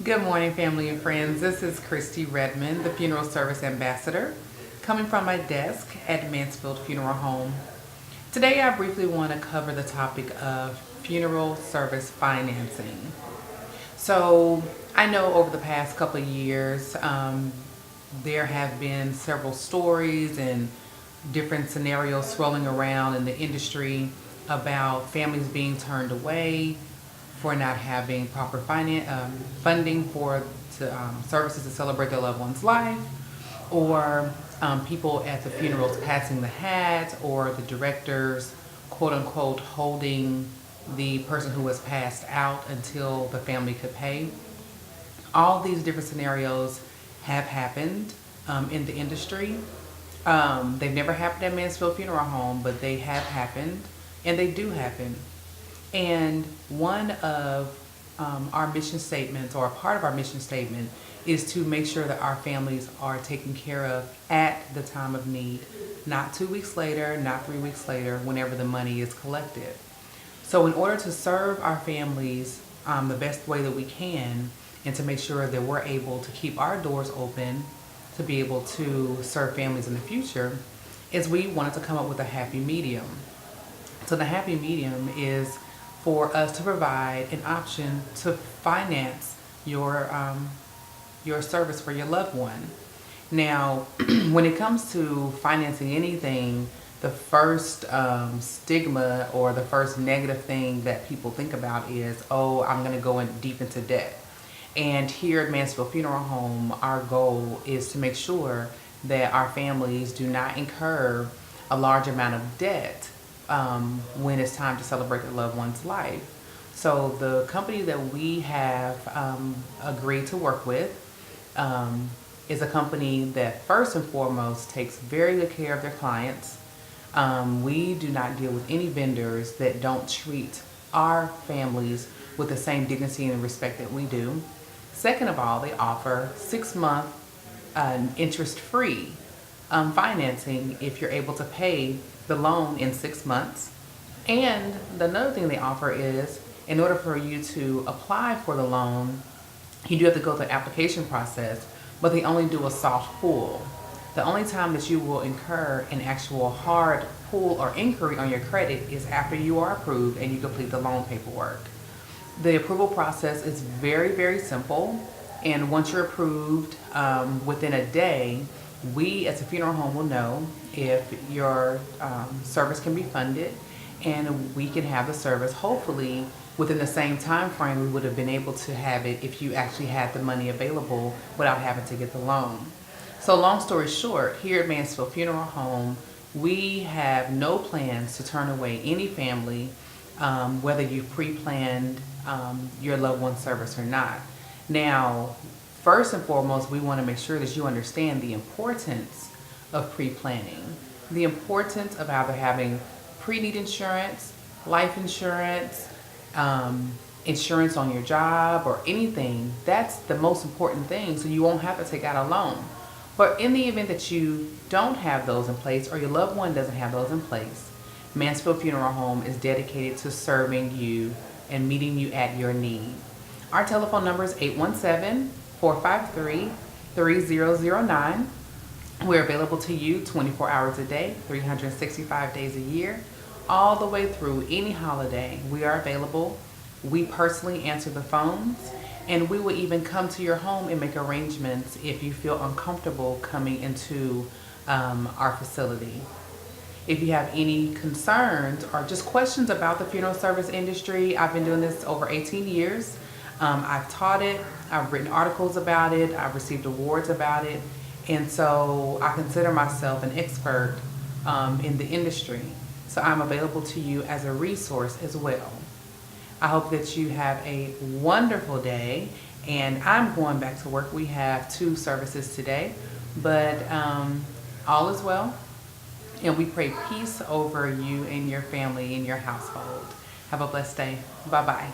Good morning, family and friends. This is Christy Redmond, the Funeral Service Ambassador, coming from my desk at Mansfield Funeral Home. Today, I briefly want to cover the topic of funeral service financing. So, I know over the past couple of years, there have been several stories and different scenarios swirling around in the industry about families being turned away for not having proper funding for services to celebrate their loved one's life, or people at the funerals passing the hat, or the directors, quote unquote, holding the person who was passed out until the family could pay. All these different scenarios have happened in the industry. They've never happened at Mansfield Funeral Home, but they have happened, and they do happen. And one of our mission statements, or a part of our mission statement, is to make sure that our families are taken care of at the time of need, not 2 weeks later, not 3 weeks later, whenever the money is collected. So in order to serve our families the best way that we can, and to make sure that we're able to keep our doors open to be able to serve families in the future, is we wanted to come up with a happy medium. So the happy medium is for us to provide an option to finance your service for your loved one. Now, when it comes to financing anything, the first stigma or the first negative thing that people think about is, oh, I'm going to go deep into debt. And here at Mansfield Funeral Home, our goal is to make sure that our families do not incur a large amount of debt when it's time to celebrate their loved one's life. So the company that we have agreed to work with is a company that first and foremost takes very good care of their clients. We do not deal with any vendors that don't treat our families with the same dignity and respect that we do. Second of all, they offer 6-month interest-free financing if you're able to pay the loan in 6 months. And another thing they offer is, in order for you to apply for the loan, you do have to go through the application process, but they only do a soft pull. The only time that you will incur an actual hard pull or inquiry on your credit is after you are approved and you complete the loan paperwork. The approval process is very, very simple, and once you're approved, within a day, we as a funeral home will know if your service can be funded, and we can have the service hopefully within the same time frame we would have been able to have it if you actually had the money available without having to get the loan. So long story short, here at Mansfield Funeral Home, we have no plans to turn away any family, whether you pre-planned your loved one's service or not. Now, first and foremost, we want to make sure that you understand the importance of pre-planning, the importance of either having pre-need insurance, life insurance, insurance on your job, or anything. That's the most important thing, so you won't have to take out a loan. But in the event that you don't have those in place, or your loved one doesn't have those in place, Mansfield Funeral Home is dedicated to serving you and meeting you at your need. Our telephone number is 817-453-3009. We're available to you 24 hours a day, 365 days a year, all the way through any holiday. We are available. We personally answer the phones, and we will even come to your home and make arrangements if you feel uncomfortable coming into our facility. If you have any concerns or just questions about the funeral service industry, I've been doing this over 18 years. I've taught it, I've written articles about it, I've received awards about it, and so I consider myself an expert in the industry. So I'm available to you as a resource as well. I hope that you have a wonderful day, and I'm going back to work. We have 2 services today, but all is well, and we pray peace over you and your family and your household. Have a blessed day. Bye-bye.